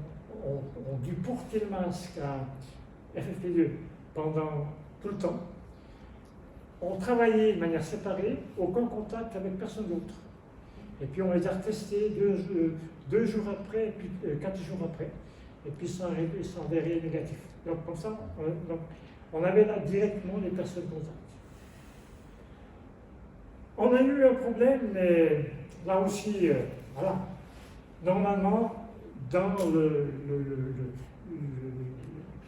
dû porter le masque à FFP2 pendant tout le temps. On travaillait de manière séparée, aucun contact avec personne d'autre. Et puis on les a retestés 2 jours après, et puis 4 jours après, et puis ça s'avérait négatif. Donc comme ça, on avait là directement les personnes contacts. On a eu un problème, mais là aussi, voilà. Normalement, dans le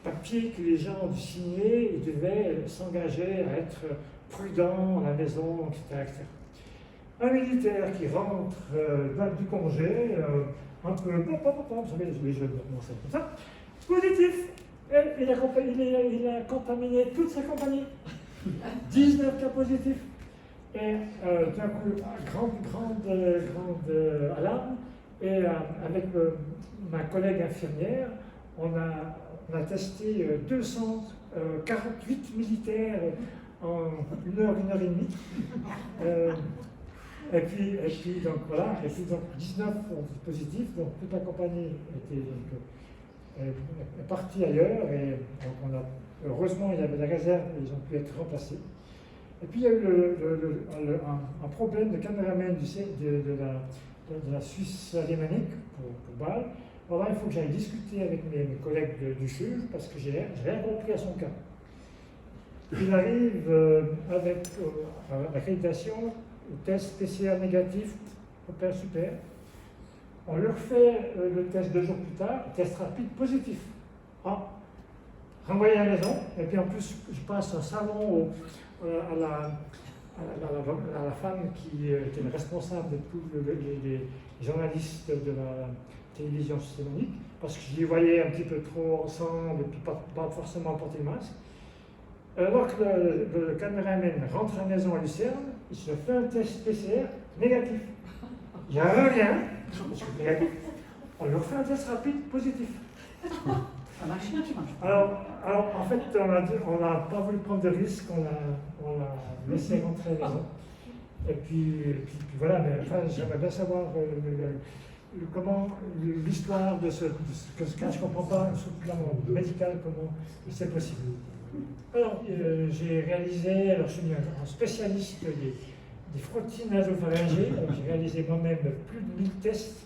papier que les gens ont dû signer, ils devaient s'engager à être prudents à la maison, etc., etc. Un militaire qui rentre du congé, un peu, vous savez, les jeux commencent comme ça, positif. Et il a contaminé toute sa compagnie. 19 cas positifs. Et d'un coup, grande alarme. Et avec ma collègue infirmière, on a testé 248 militaires en 1 heure et demie. Et puis donc voilà, et puis donc 19 positifs, donc toute la compagnie était est partie ailleurs, et donc heureusement il y avait la réserve, ils ont pu être remplacés. Et puis il y a eu un problème de caméraman de la Suisse alémanique pour Bâle. Alors là, il faut que j'aille discuter avec mes collègues du CHUV parce que j'ai rien compris à son cas. Il arrive avec l'accréditation, le test PCR négatif, super. On leur fait le test 2 jours plus tard, test rapide positif. Renvoyé à la maison, et puis en plus, je passe un savon à la femme qui était responsable de tous les journalistes de la télévision systémique, parce que je les voyais un petit peu trop ensemble, et puis pas forcément porter le masque. Alors que le caméraman rentre à la maison à Lucerne, il se fait un test PCR négatif. Il n'y a un lien, négatif. On lui refait un test rapide positif. Alors, en fait, on n'a pas voulu prendre de risque, on l'a laissé rentrer à la maison. Et puis voilà, mais enfin, j'aimerais bien savoir comment l'histoire de ce cas, je ne comprends pas, sur le plan médical, comment c'est possible. Alors, j'ai réalisé, je suis un spécialiste des frottis nasopharyngées, donc j'ai réalisé moi-même plus de 1000 tests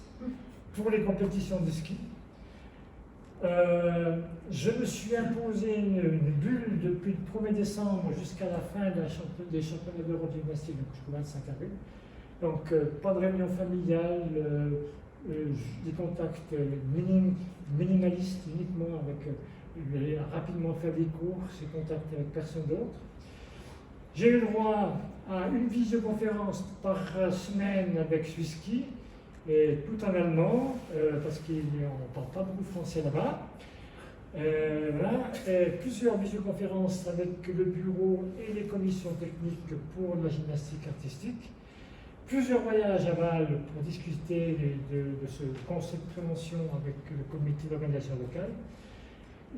pour les compétitions de ski. Je me suis imposé une bulle depuis le 1er décembre jusqu'à la fin des championnats d'Europe de gymnastique, donc jusqu'au 25 avril. Donc, pas de réunion familiale, des contacts minimalistes uniquement avec rapidement faire des courses et contacts avec personne d'autre. J'ai eu le droit à une visioconférence par semaine avec Swisski, et tout en allemand, parce qu'on ne parle pas beaucoup français là-bas. Voilà. Plusieurs visioconférences avec le bureau et les commissions techniques pour la gymnastique artistique. Plusieurs voyages à Bâle pour discuter de ce concept de prévention avec le comité d'organisation locale.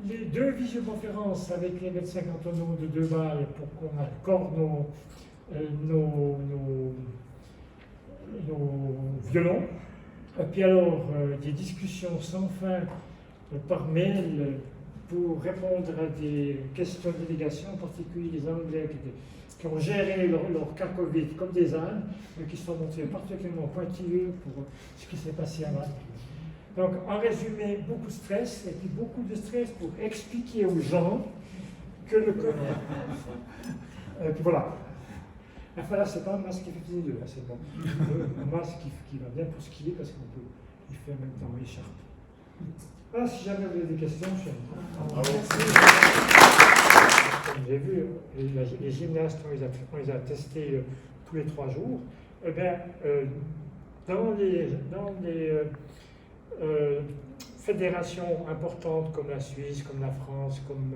Les 2 visioconférences avec les médecins cantonaux de Bâle pour qu'on accorde nos violons. Et puis alors, des discussions sans fin par mail pour répondre à des questions de délégation, en particulier les Anglais qui ont géré leur cas Covid comme des ânes, mais qui se sont montrés particulièrement pointilleux pour ce qui s'est passé à Bâle. Donc, en résumé, beaucoup de stress, et puis beaucoup de stress pour expliquer aux gens que le Covid. Et puis voilà. Enfin là, c'est pas un masque FFP2, là, c'est bon. Un masque qui va bien pour skier parce qu'il fait en même temps l'écharpe. Voilà, si jamais vous avez des questions, je suis J'ai vu les gymnastes, on les a testés tous les 3 jours. Eh bien, dans les fédérations importantes comme la Suisse, comme la France, comme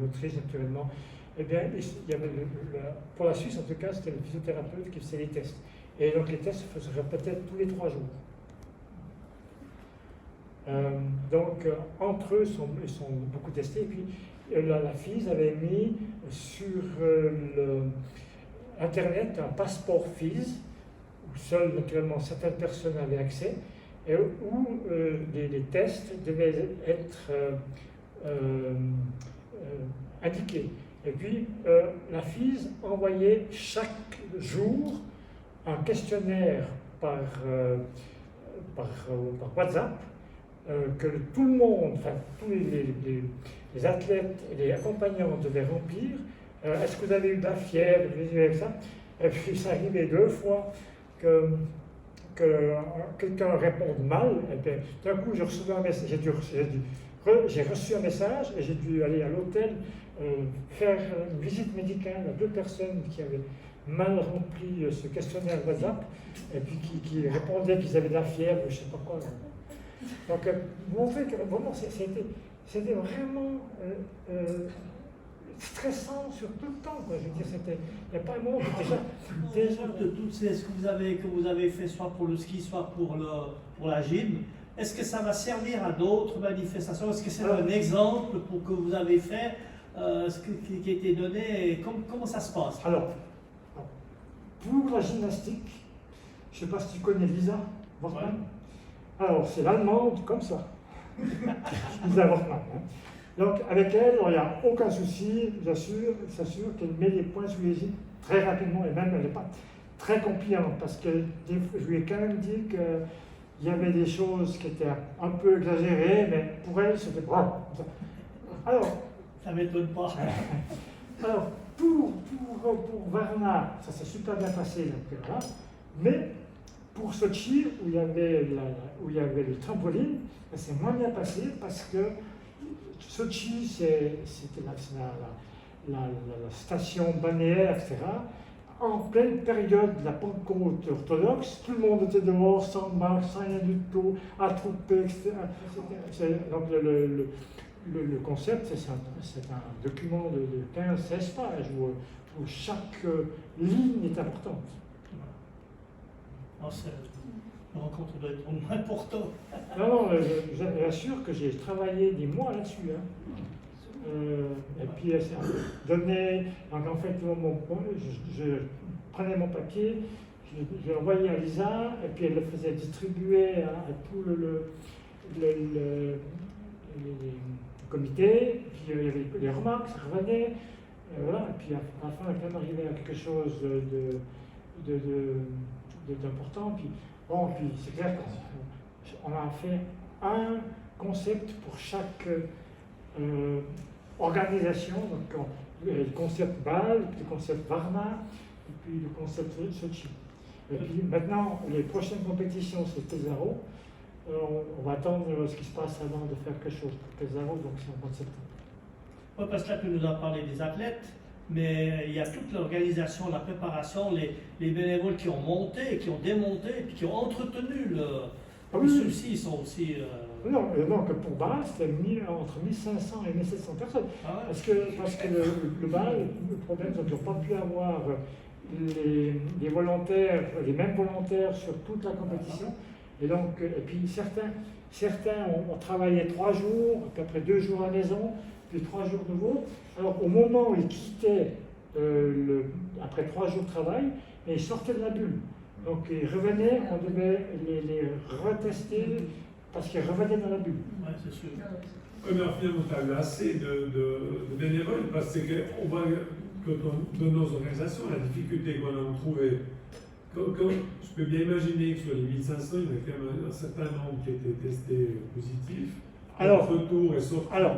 l'Autriche naturellement, eh bien, il y avait pour la Suisse en tout cas, c'était le physiothérapeute qui faisait les tests. Et donc les tests se répétaient tous les 3 jours. Donc, entre eux, ils sont beaucoup testés. Et puis, la FIS avait mis sur Internet un passeport FIS, où seules, naturellement, certaines personnes avaient accès, et où les tests devaient être indiqués. Et puis, la FIS envoyait chaque jour un questionnaire par WhatsApp que tout le monde, enfin tous les athlètes et les accompagnants devaient remplir. Est-ce que vous avez eu de la fièvre, avec ça? Et puis ça arrivait 2 fois que quelqu'un réponde mal, et puis d'un coup je recevais un message, j'ai reçu un message et j'ai dû aller à l'hôtel faire une visite médicale à 2 personnes qui avaient mal rempli ce questionnaire WhatsApp et puis qui répondaient qu'ils avaient de la fièvre, je ne sais pas quoi. Donc, montrer que vraiment c'était vraiment stressant sur tout le temps, quoi. Je veux dire, il n'y a pas un moment déjà de toutes ces ce que vous avez fait, soit pour le ski, soit pour la gym, est-ce que ça va servir à d'autres manifestations? Est-ce que c'est un exemple pour que vous avez fait, ce qui a été donné, et comment ça se passe? Alors, pour la gymnastique, je ne sais pas si tu connais Lisa Wortmann. Ouais. Alors, c'est l'allemande comme ça. Lisa Wortmann. Hein. Donc, avec elle, il n'y a aucun souci, j'assure qu'elle met les points sur les i très rapidement, et même elle n'est pas très compliante, parce que je lui ai quand même dit qu'il y avait des choses qui étaient un peu exagérées, mais pour elle, c'était bravo. Alors, ça ne m'étonne pas. Alors, pour Varna, ça s'est super bien passé, là, mais pour Sochi, où il y avait le trampoline, ça s'est moins bien passé parce que Sochi, c'était la station balnéaire, etc. En pleine période de la Pentecôte orthodoxe, tout le monde était dehors, sans masque, sans rien du tout, attroupé, etc. Donc le concept, c'est un document de 15-16 pages où chaque ligne est importante. La rencontre doit être moins importante. Non, je vous assure que j'ai travaillé des mois là-dessus. Hein. Et puis, donné, donc en fait, je prenais mon papier, je l'envoyais à Lisa, et puis elle le faisait distribuer à tout le comité, puis il y avait les remarques, ça revenait, voilà, et puis à la fin, quand on arrivait à quelque chose d'important, puis c'est clair qu'on a fait un concept pour chaque organisation, donc le concept BAL, le concept Varna, et puis le concept Sochi. Et puis maintenant, les prochaines compétitions, c'est Pesaro. On va attendre ce qui se passe avant de faire quelque chose pour Pesaro, donc c'est en mois de septembre. Oui, parce que là, tu nous as parlé des athlètes, mais il y a toute l'organisation, la préparation, les bénévoles qui ont monté, qui ont démonté, et puis qui ont entretenu le. Ah oui. Ceux-ci sont aussi. Non, que pour BAL, c'était entre 1500 et 1700 personnes. Ah ouais. Parce que le BAL, le problème, c'est qu'ils n'ont pas pu avoir les volontaires, les mêmes volontaires sur toute la compétition. Et donc, et puis certains ont travaillé 3 jours, puis après 2 jours à la maison, puis 3 jours nouveaux. Alors au moment où ils quittaient, après 3 jours de travail, ils sortaient de la bulle. Donc ils revenaient, on devait les retester parce qu'ils revenaient dans la bulle. Oui, c'est sûr. Oui, mais finalement, tu as eu assez de bénévoles, parce qu'on voit que dans nos organisations, la difficulté qu'on a trouvée. Je peux bien imaginer que sur les 1500, il y a quand même un certain nombre qui étaient testés positifs. Alors, retour et sorti. Alors,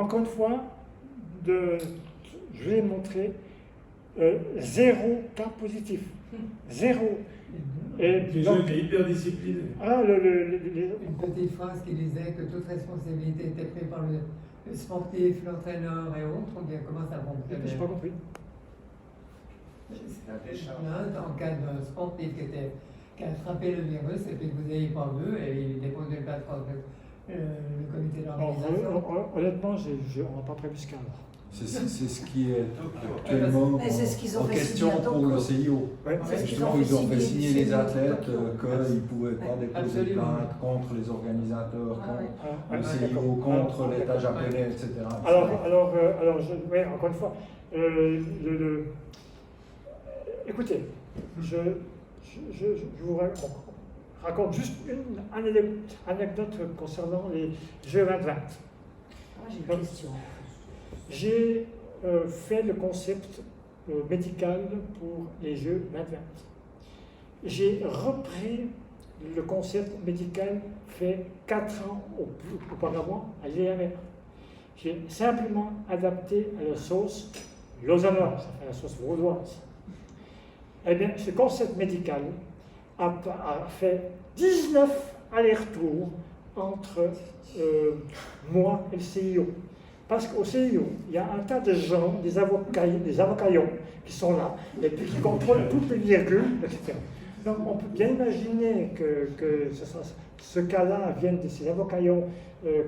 encore une fois, je vais montrer 0 cas positif. 0. Et les gens étaient hyper disciplinés. Une petite phrase qui disait que toute responsabilité était prise par le sportif, l'entraîneur et autres. On commence à comprendre. Je n'ai pas compris. Dans le cas d'un sportif qui a attrapé le virus et puis que vous n'ayez pas vu, et il déposait le comité d'organisation. Honnêtement, on n'a pas prévu ce cas-là. C'est ce qui est actuellement Mais c'est ce qu'ils ont en fait question signer à pour le Tokyo. CIO. Ouais. C'est ce qu'ils Justement, ont fait ils ont fait signer les athlètes Tokyo. qu'ils ne pouvaient pas Ouais, déposer absolument. plainte contre les organisateurs, Ah ouais. Ah, le ah, CIO, d'accord. contre Alors, l'État japonais, etc. Ouais, encore une fois, écoutez, je vous raconte juste une anecdote concernant les Jeux 2020. Moi, j'ai une question. J'ai fait le concept médical pour les Jeux 2020. J'ai repris le concept médical fait 4 ans auparavant à l'IRR. J'ai simplement adapté à la sauce lausannoise, à la sauce vaudoise. Eh bien, ce concept médical a fait 19 allers-retours entre moi et le CIO. Parce qu'au CIO, il y a un tas de gens, des avocayons qui sont là, et puis qui contrôlent toutes les virgules, etc. Donc on peut bien imaginer que ce cas-là vienne de ces avocayons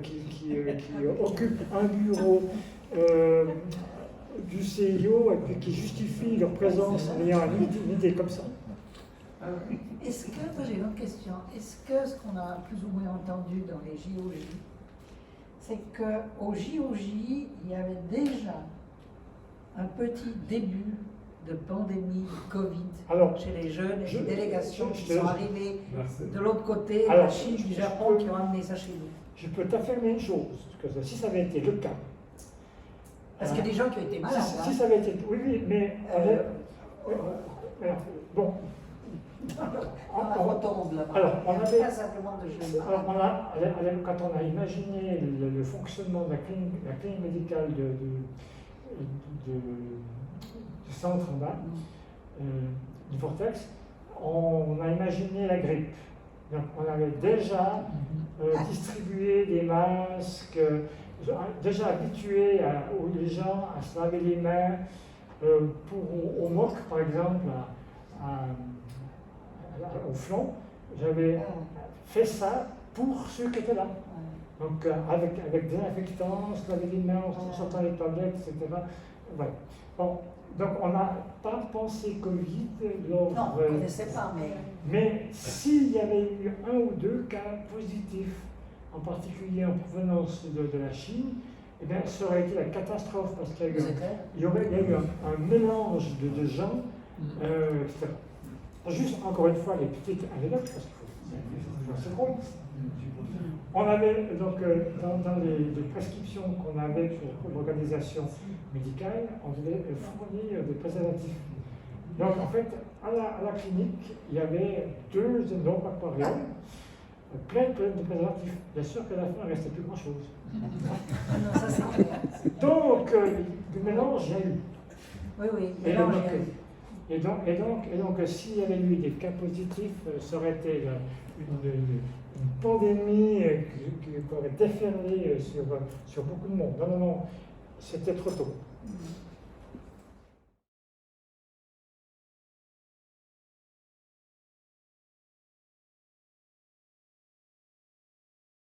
qui occupent un bureau du CIO et puis qui justifient leur présence en ayant une idée comme ça. Est-ce que, moi j'ai une autre question, est-ce que ce qu'on a plus ou moins entendu dans les JOJ, c'est qu'au JOJ, il y avait déjà un petit début de pandémie de Covid chez les jeunes et les délégations qui sont arrivées de l'autre côté, la Chine, du Japon, qui ont amené ça chez nous? Je peux t'affirmer une chose, que si ça avait été le cas, parce qu'il y a des gens qui ont été malades. Si ça avait été, oui, mais bon. On retombe là-bas. Alors, on avait, pas simplement de jeunes. alors quand on a imaginé le fonctionnement de la clinique médicale du centre en bas, du Vortex, on a imaginé la grippe. Donc, on avait déjà distribué des masques, déjà habitué les gens à se laver les mains, au MOC par exemple, au flanc, j'avais fait ça pour ceux qui étaient là. Donc avec des désinfectants, se laver les mains en sortant les tablettes, etc. Ouais. Bon, donc on n'a pas pensé Covid lors. Non, on ne connaissait pas, mais s'il y avait eu un ou deux cas positifs, en particulier en provenance de la Chine, eh bien, ça aurait été la catastrophe parce qu'il y a eu un mélange de gens, etc. Juste encore une fois les petites anecdotes, parce qu'il faut se compte. On avait donc dans les prescriptions qu'on avait pour l'organisation médicale, on devait fournir des préservatifs. Donc en fait, à la clinique, il y avait 2 énormes aquariums, plein de préservatifs. Bien sûr qu'à la fin, il ne restait plus grand-chose. Non, ça c'est clair. Donc, du mélange, il y a eu. Oui, mélange, il y a eu. Et donc s'il y avait eu des cas positifs, ça aurait été une pandémie qui aurait déferlé sur beaucoup de monde. Non, c'était trop tôt.